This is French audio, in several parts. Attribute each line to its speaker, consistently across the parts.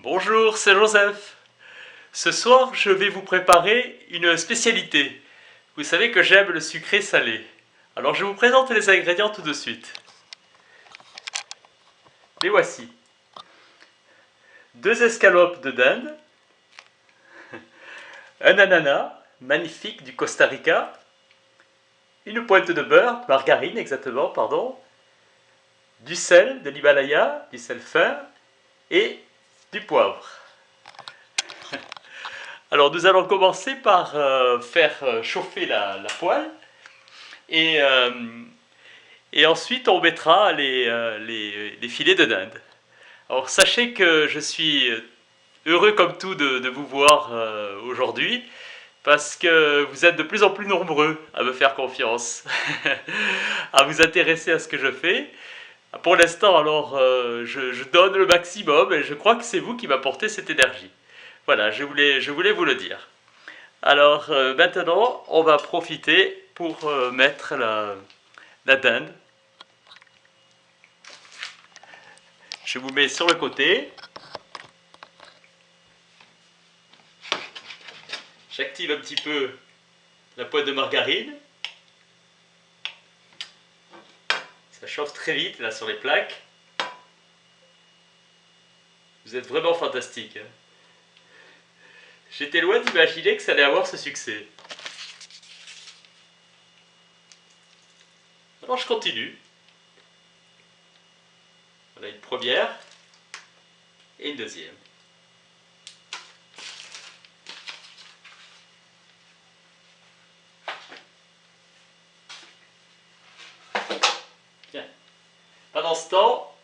Speaker 1: Bonjour, c'est Joseph. Ce soir, je vais vous préparer une spécialité. Vous savez que j'aime le sucré salé. Alors je vous présente les ingrédients tout de suite. Les voici. 2 escalopes de dinde, un ananas magnifique du Costa Rica, une pointe de beurre, margarine exactement, pardon, du sel de l'Himalaya, du sel fin et du poivre. Alors nous allons commencer par faire chauffer la poêle et, ensuite on mettra les filets de dinde. Alors sachez que je suis heureux comme tout de vous voir aujourd'hui parce que vous êtes de plus en plus nombreux à me faire confiance, à vous intéresser à ce que je fais. Pour l'instant alors je donne le maximum et je crois que c'est vous qui m'apportez cette énergie. Voilà, je voulais vous le dire. Alors maintenant, on va profiter pour mettre la dinde. Je vous mets sur le côté. J'active un petit peu la poêle de margarine. Ça chauffe très vite là sur les plaques. Vous êtes vraiment fantastique, hein. J'étais loin d'imaginer que ça allait avoir ce succès. Alors je continue. Voilà une première et une deuxième. Tiens. Pendant ce temps,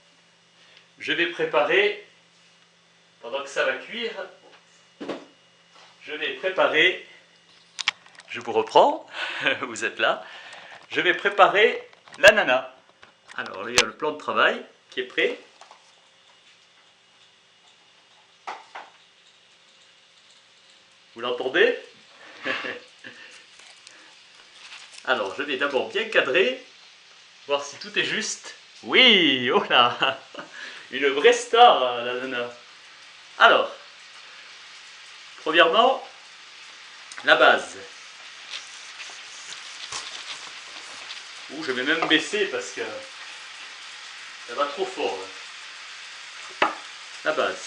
Speaker 1: je vais préparer, pendant que ça va cuire, je vais préparer, je vous reprends, vous êtes là, je vais préparer l'ananas. Alors là, il y a le plan de travail qui est prêt. Vous l'entendez? Alors, je vais d'abord bien cadrer, voir si tout est juste. Oui, oh là, une vraie star, l'ananas. Alors, premièrement, la base. Ouh, je vais même baisser parce que ça va trop fort là. La base.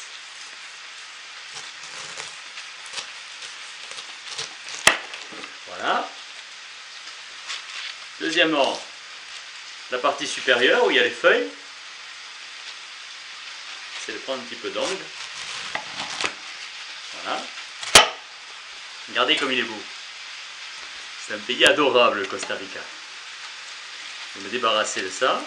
Speaker 1: Voilà. Deuxièmement, la partie supérieure où il y a les feuilles. J'essaie de prendre un petit peu d'angle. Voilà. Regardez comme il est beau. C'est un pays adorable, le Costa Rica. Je vais me débarrasser de ça.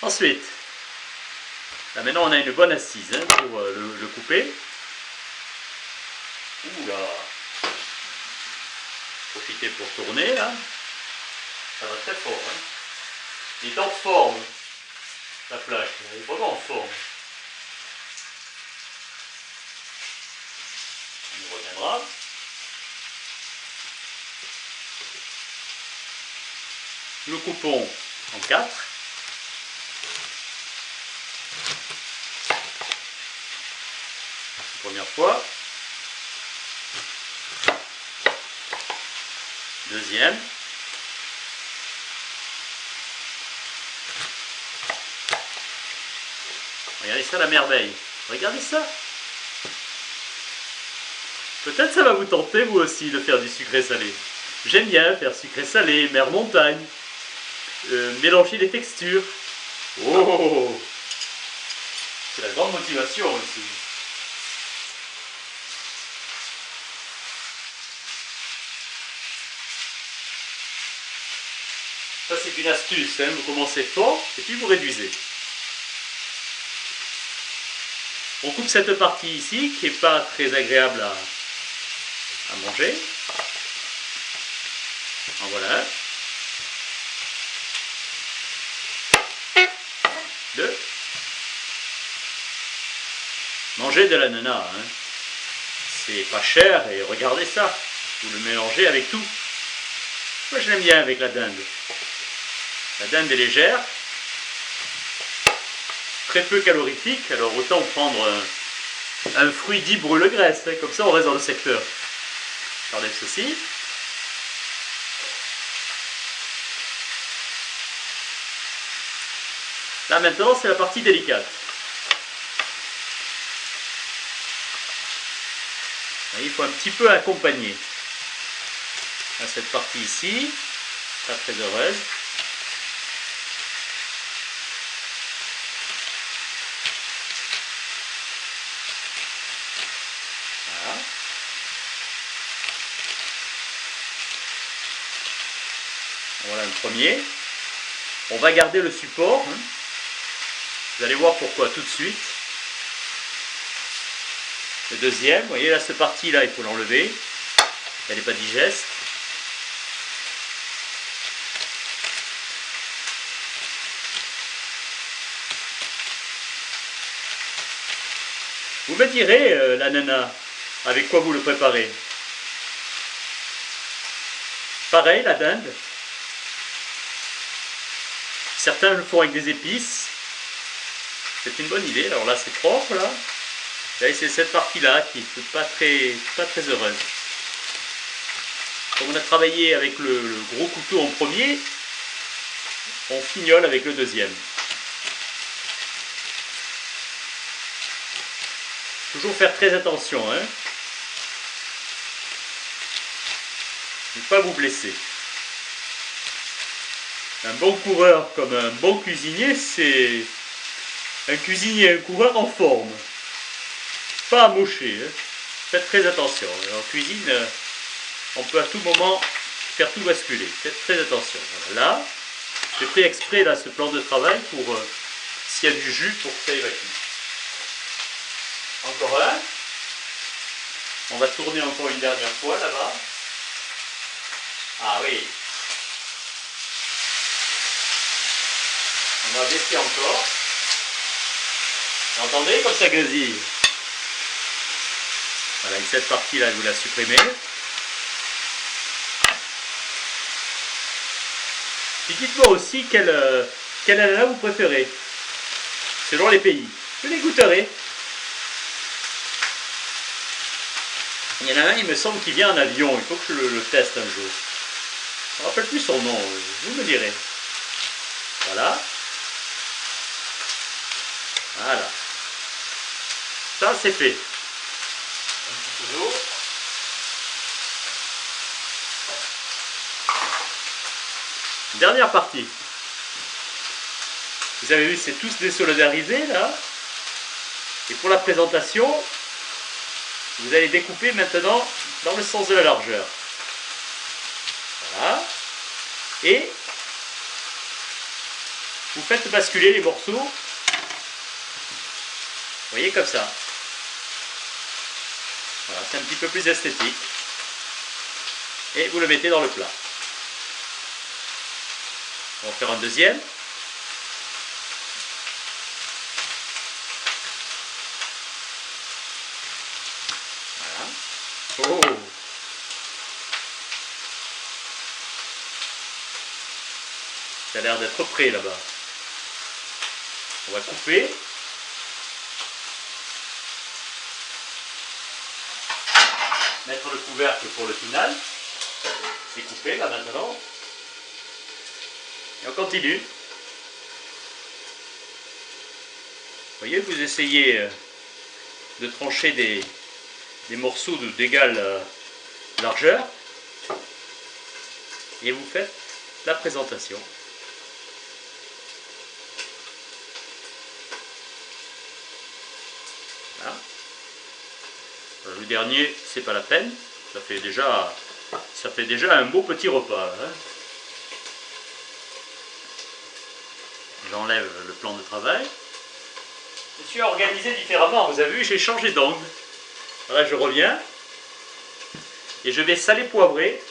Speaker 1: Ensuite, là maintenant on a une bonne assise hein, pour le couper. Ouh là! Profitez pour tourner là. Ça va très fort. Hein. Il est en forme, la plaque. Elle est vraiment en forme. On y reviendra. Nous le coupons en 4. Première fois. Deuxième. Regardez ça la merveille. Regardez ça. Peut-être ça va vous tenter vous aussi de faire du sucré salé. J'aime bien faire sucré salé, mer montagne. Mélanger les textures. Oh! C'est la grande motivation aussi. Ça c'est une astuce, hein. Vous commencez fort et puis vous réduisez. On coupe cette partie ici qui n'est pas très agréable à manger. En voilà un. 2. Mangez de l'ananas, hein. C'est pas cher et regardez ça. Vous le mélangez avec tout. Moi je l'aime bien avec la dinde. La dinde est légère, très peu calorifique, alors autant prendre un fruit dit brûle-graisse, hein, comme ça on reste dans le secteur. J'enlève ceci. Là maintenant c'est la partie délicate. Il faut un petit peu accompagner. À cette partie ici, pas très heureuse. Voilà. Voilà le premier. On va garder le support. Vous allez voir pourquoi tout de suite. Le deuxième, vous voyez là, cette partie-là, il faut l'enlever. Elle n'est pas digeste. Vous me direz, l'ananas, avec quoi vous le préparez? Pareil, la dinde. Certains le font avec des épices. C'est une bonne idée. Alors là, c'est propre, là. Là, c'est cette partie-là qui n'est pas très heureuse. Comme on a travaillé avec le gros couteau en premier, on fignole avec le deuxième. Toujours faire très attention, hein. Ne pas vous blesser. Un bon coureur comme un bon cuisinier, c'est un cuisinier, un coureur en forme. Pas amoché, hein. Faites très attention. En cuisine, on peut à tout moment faire tout basculer. Faites très attention. Voilà. Là, j'ai pris exprès là, ce plan de travail pour s'il y a du jus pour que ça évacue. Encore un. On va tourner encore une dernière fois là-bas. Ah oui. On va baisser encore. Vous entendez comme ça grésille? Voilà, et cette partie-là, vous la supprimez. Puis dites-moi aussi quel ananas vous préférez, selon les pays. Je les goûterai. Il y en a un, il me semble, qui vient en avion. Il faut que je le teste un jour. Je ne me rappelle plus son nom. Vous me direz. Voilà. Voilà. Ça, c'est fait. Un petit peu d'eau. Dernière partie. Vous avez vu, c'est tous désolidarisé là. Et pour la présentation, vous allez découper maintenant dans le sens de la largeur. Voilà. Et vous faites basculer les morceaux. Vous voyez, comme ça. Voilà, c'est un petit peu plus esthétique. Et vous le mettez dans le plat. On va faire un deuxième. Voilà. Oh! Ça a l'air d'être prêt là-bas. On va couper. Mettre le couvercle pour le final. C'est coupé là maintenant. Et on continue. Vous voyez, vous essayez de trancher des morceaux d'égale largeur. Et vous faites la présentation. Voilà. Le dernier, c'est pas la peine. Ça fait déjà un beau petit repas. Hein. J'enlève le plan de travail. Je suis organisé différemment. Vous avez vu, j'ai changé d'angle. Là, je reviens. Et je vais saler poivrer.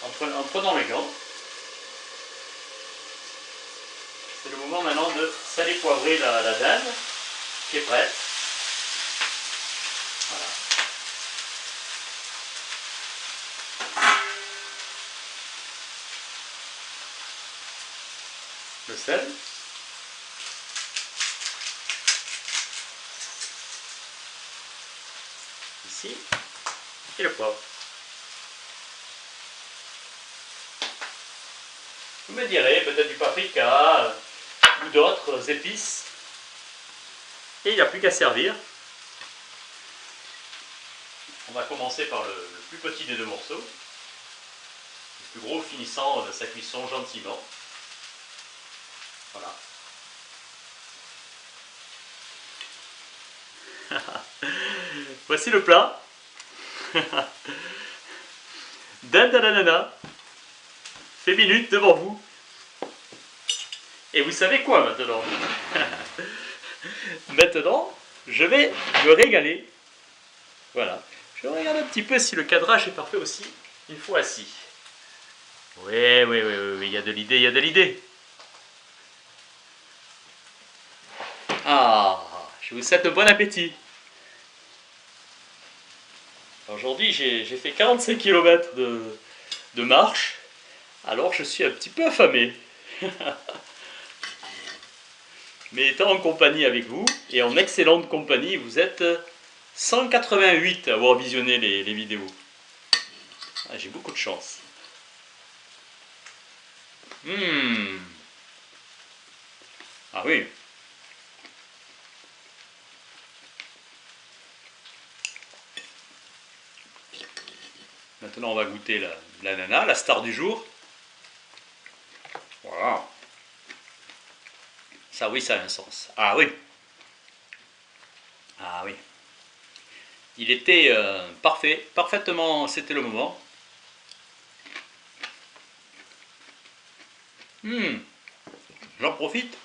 Speaker 1: En prenant les gants. C'est le moment maintenant de saler poivrer la dinde qui est prête. Voilà. le sel, ici, et le poivre. Vous me direz, peut-être du paprika ou d'autres épices. Et il n'y a plus qu'à servir. On va commencer par le plus petit des deux morceaux. Le plus gros finissant de sa cuisson gentiment. Voilà. Voici le plat. Dinde à l'ananas. Fait minute devant vous. Et vous savez quoi maintenant? Maintenant, je vais me régaler. Voilà. Je regarde un petit peu si le cadrage est parfait aussi, une fois assis. Oui, oui, oui, oui, il y a de l'idée, il y a de l'idée. Ah, je vous souhaite bon appétit. Aujourd'hui, j'ai fait 45 km de marche, alors je suis un petit peu affamé. Mais étant en compagnie avec vous, et en excellente compagnie, vous êtes 188 à avoir visionné les vidéos. Ah, j'ai beaucoup de chance. Ah oui. Maintenant, on va goûter l'ananas, la star du jour. Voilà. Ça, oui, ça a un sens. Ah oui. Ah oui. Il était parfait, parfaitement, c'était le moment. J'en profite.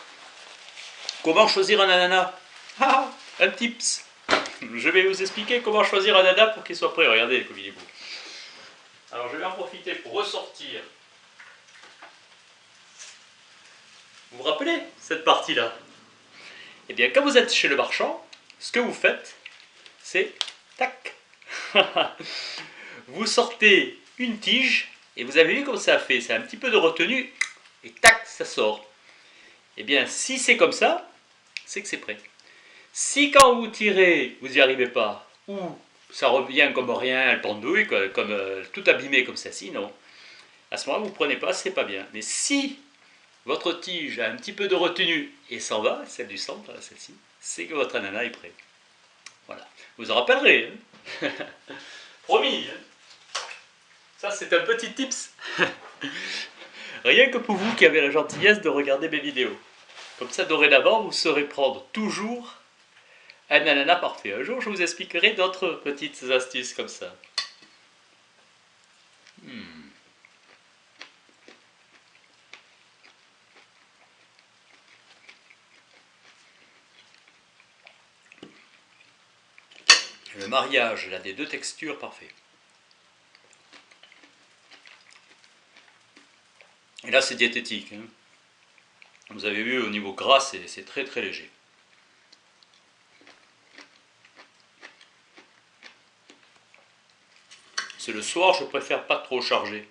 Speaker 1: Comment choisir un ananas? Ah, un tips. Je vais vous expliquer comment choisir un ananas pour qu'il soit prêt. Regardez comme il est beau. Alors je vais en profiter pour ressortir. Vous vous rappelez cette partie-là? Eh bien, quand vous êtes chez le marchand, ce que vous faites, c'est tac. Vous sortez une tige et vous avez vu comme ça fait. C'est un petit peu de retenue et tac, ça sort. Eh bien, si c'est comme ça, c'est que c'est prêt. Si quand vous tirez, vous n'y arrivez pas, ou ça revient comme rien, elle pendouille, comme tout abîmé comme ça, non. À ce moment-là, vous ne prenez pas, c'est pas bien. Mais si votre tige a un petit peu de retenue et s'en va, celle du centre, celle-ci, c'est que votre ananas est prêt. Voilà. Vous en rappellerez. Hein. Promis. Hein. Ça, c'est un petit tips. Rien que pour vous qui avez la gentillesse de regarder mes vidéos. Comme ça, dorénavant, vous saurez prendre toujours un ananas parfait. Un jour, je vous expliquerai d'autres petites astuces comme ça. Le mariage là, des deux textures, parfait. Et là, c'est diététique. Hein. Vous avez vu, au niveau gras, c'est très très léger. C'est le soir, je préfère pas trop charger.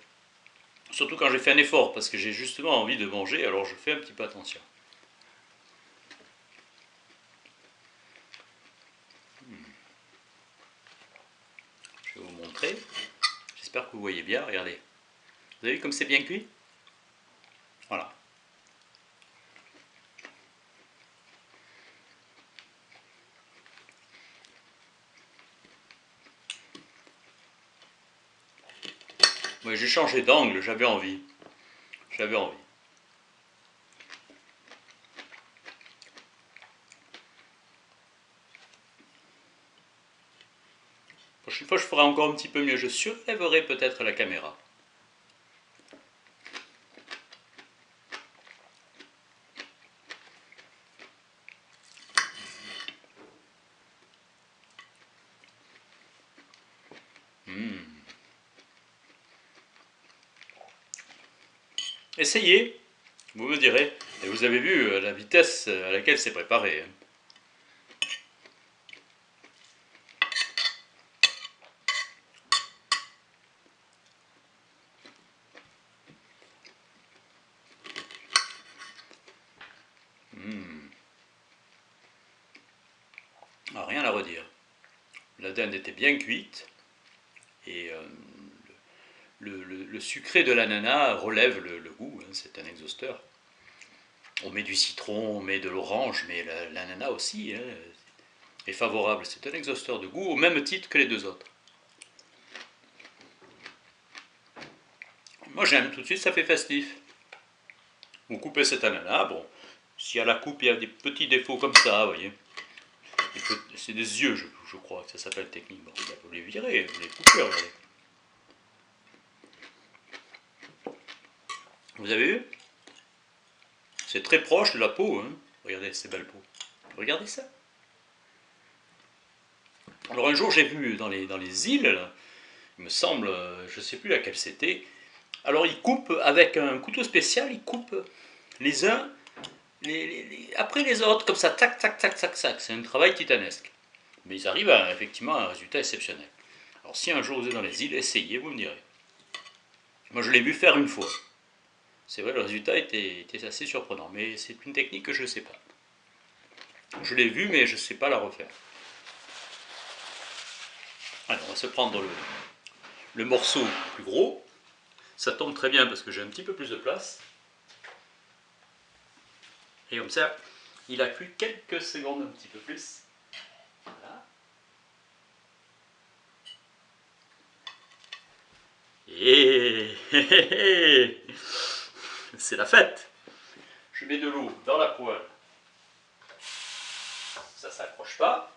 Speaker 1: Surtout quand j'ai fait un effort, parce que j'ai justement envie de manger, alors je fais un petit peu attention. Je vais vous montrer. J'espère que vous voyez bien, regardez. Vous avez vu comme c'est bien cuit? Voilà. Ouais, j'ai changé d'angle, j'avais envie. J'avais envie. La prochaine fois, je ferai encore un petit peu mieux. Je surlèverai peut-être la caméra. Essayez, vous me direz. Et vous avez vu la vitesse à laquelle c'est préparé. Hein.
Speaker 2: Ah, rien à redire. La dinde était bien cuite et le sucré de l'ananas relève le goût, hein, c'est un exhausteur. On met du citron, on met de l'orange, mais l'ananas aussi, hein, est favorable. C'est un exhausteur de goût au même titre que les deux autres. Moi j'aime, tout de suite ça fait festif. Vous coupez cet ananas, bon, si à la coupe il y a des petits défauts comme ça, vous voyez, c'est des yeux, je crois que ça s'appelle techniquement. Vous les virez, vous les coupez, regardez. Vous avez vu? C'est très proche de la peau, hein. Regardez ces belles peaux. Regardez ça. Alors un jour j'ai vu dans les îles, là, il me semble, je ne sais plus laquelle c'était. Alors ils coupent avec un couteau spécial, ils coupent les uns après les autres, comme ça, tac, tac, tac, tac, tac. C'est un travail titanesque. Mais ils arrivent effectivement à un résultat exceptionnel. Alors si un jour vous êtes dans les îles, essayez, vous me direz. Moi je l'ai vu faire une fois. C'est vrai, le résultat était assez surprenant, mais c'est une technique que je ne sais pas. Je l'ai vu, mais je ne sais pas la refaire. Alors on va se prendre le morceau plus gros. Ça tombe très bien parce que j'ai un petit peu plus de place. Et comme ça, il a cuit quelques secondes un petit peu plus. Voilà. Et c'est la fête. Je mets de l'eau dans la poêle. Ça ne s'accroche pas.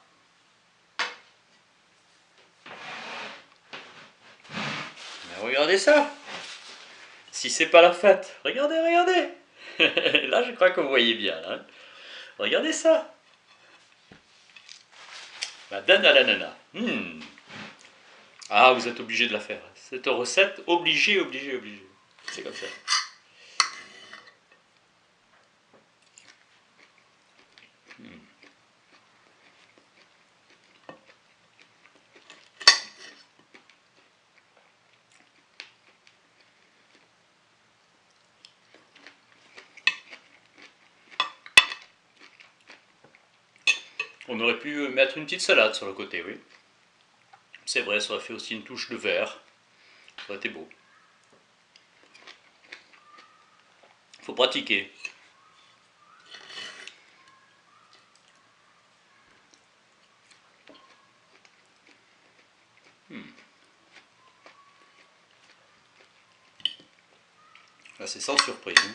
Speaker 2: Mais regardez ça. Si c'est pas la fête, regardez, regardez. Là, je crois que vous voyez bien. Hein. Regardez ça. La dinde à l'ananas. Ah, vous êtes obligé de la faire. Cette recette, obligé, obligé, obligé. C'est comme ça. On aurait pu mettre une petite salade sur le côté, oui. C'est vrai, ça aurait fait aussi une touche de vert. Ça aurait été beau. Faut pratiquer. Là, c'est sans surprise. Hein.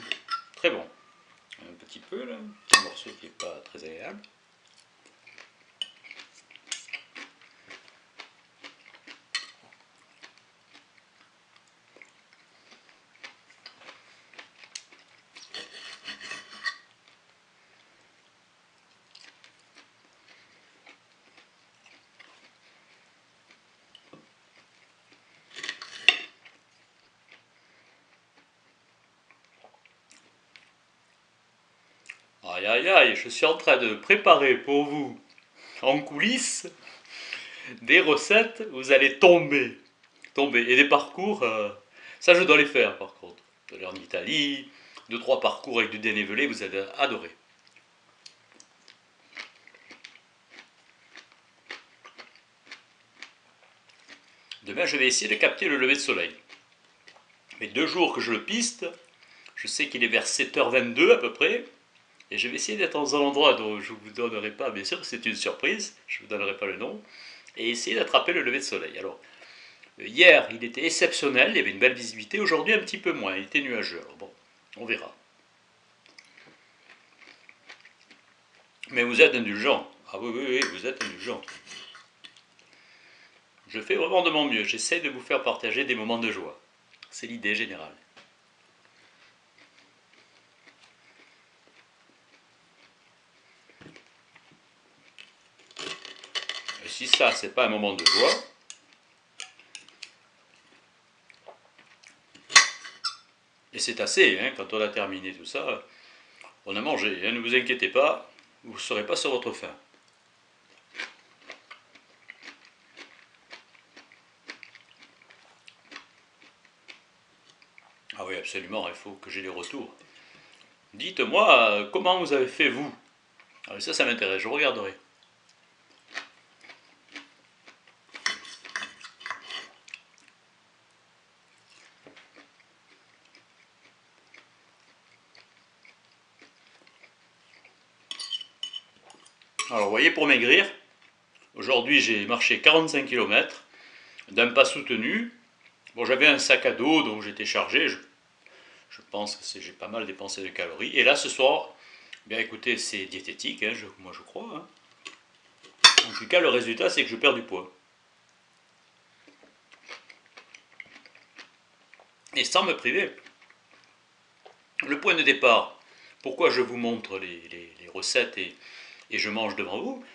Speaker 2: Très bon. Un petit peu, là. Un morceau qui n'est pas très agréable. Aïe aïe aïe, je suis en train de préparer pour vous, en coulisses, des recettes, vous allez tomber. Tomber. Et des parcours, ça je dois les faire par contre. De aller en Italie, 2-3 parcours avec du dénivelé, vous allez adorer. Demain, je vais essayer de capter le lever de soleil. Mais 2 jours que je le piste, je sais qu'il est vers 7h22 à peu près, et je vais essayer d'être dans un endroit dont je ne vous donnerai pas, bien sûr, c'est une surprise, je ne vous donnerai pas le nom, et essayer d'attraper le lever de soleil. Alors, hier, il était exceptionnel, il y avait une belle visibilité, aujourd'hui un petit peu moins, il était nuageux. Alors bon, on verra. Mais vous êtes indulgent. Ah oui, oui, oui, vous êtes indulgent. Je fais vraiment de mon mieux, j'essaie de vous faire partager des moments de joie. C'est l'idée générale. Et si ça, c'est pas un moment de joie, et c'est assez, hein, quand on a terminé tout ça, on a mangé, hein, ne vous inquiétez pas, vous ne serez pas sur votre faim. Ah oui, absolument, il faut que j'ai les retours. Dites-moi, comment vous avez fait vous? Ah, ça m'intéresse, je regarderai. Alors vous voyez, pour maigrir, aujourd'hui j'ai marché 45 km d'un pas soutenu. Bon, j'avais un sac à dos, donc j'étais chargé. Je pense que j'ai pas mal dépensé de calories. Et là, ce soir, bien écoutez, c'est diététique, hein, moi je crois. Hein. En tout cas, le résultat, c'est que je perds du poids. Et sans me priver. Le point de départ, pourquoi je vous montre les recettes et je mange devant vous,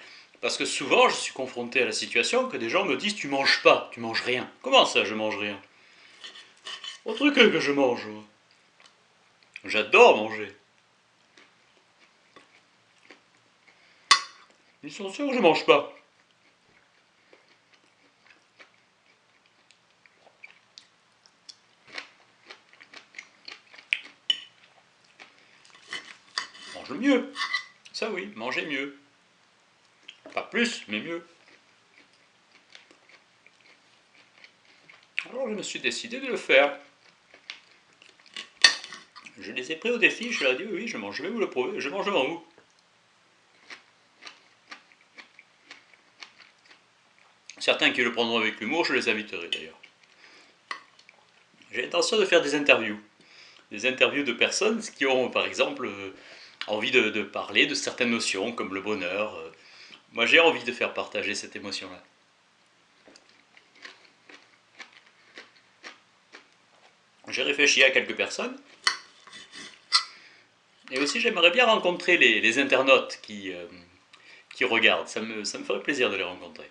Speaker 2: parce que souvent je suis confronté à la situation que des gens me disent tu manges pas, tu manges rien. Comment ça je mange rien? Autre truc que je mange. J'adore manger. Ils sont sûrs que je mange pas. Mange mieux. Ça oui, mangez mieux. Pas plus, mais mieux. Alors je me suis décidé de le faire. Je les ai pris au défi, je leur ai dit oui, je mange, je vais vous le prouver, je mange devant vous. Certains qui le prendront avec humour, je les inviterai d'ailleurs. J'ai l'intention de faire des interviews de personnes qui ont par exemple envie de parler de certaines notions comme le bonheur. Moi j'ai envie de faire partager cette émotion-là. J'ai réfléchi à quelques personnes. Et aussi j'aimerais bien rencontrer les internautes qui regardent. Ça me ferait plaisir de les rencontrer.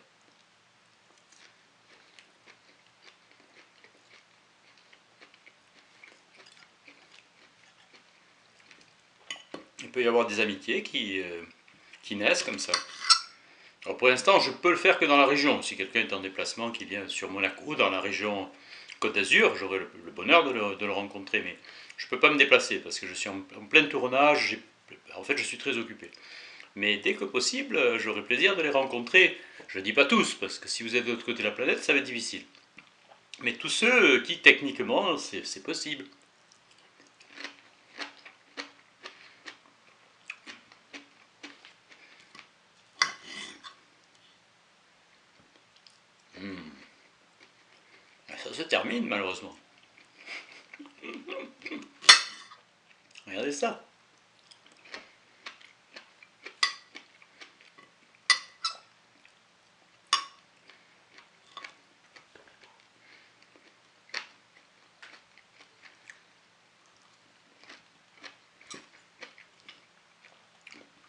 Speaker 2: Il peut y avoir des amitiés qui naissent comme ça. Alors pour l'instant, je peux le faire que dans la région. Si quelqu'un est en déplacement qui vient sur Monaco, dans la région Côte d'Azur, j'aurai le bonheur de le rencontrer. Mais je ne peux pas me déplacer parce que je suis en plein tournage. En fait, je suis très occupé. Mais dès que possible, j'aurai plaisir de les rencontrer. Je ne dis pas tous, parce que si vous êtes de l'autre côté de la planète, ça va être difficile. Mais tous ceux qui, techniquement, c'est possible. Ça se termine, malheureusement. Regardez ça.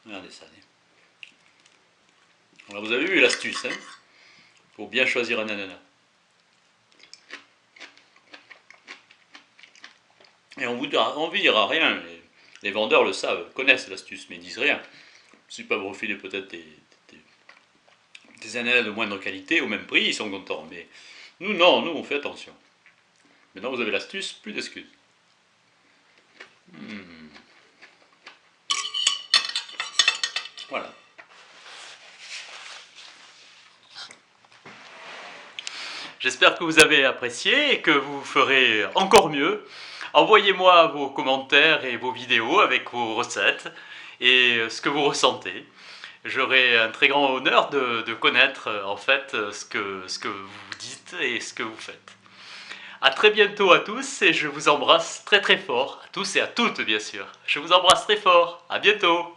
Speaker 2: Regardez ça. Alors vous avez vu l'astuce, hein, pour bien choisir un ananas. Et on vous dira rien. Les vendeurs le savent, connaissent l'astuce, mais ils disent rien. Si pas vous refiler peut-être des ananas de moindre qualité, au même prix, ils sont contents. Mais nous, non, nous, on fait attention. Maintenant, vous avez l'astuce, plus d'excuses. Voilà.
Speaker 1: J'espère que vous avez apprécié et que vous ferez encore mieux. Envoyez-moi vos commentaires et vos vidéos avec vos recettes et ce que vous ressentez. J'aurai un très grand honneur de connaître en fait ce que vous dites et ce que vous faites. A très bientôt à tous et je vous embrasse très très fort, à tous et à toutes bien sûr. Je vous embrasse très fort, à bientôt.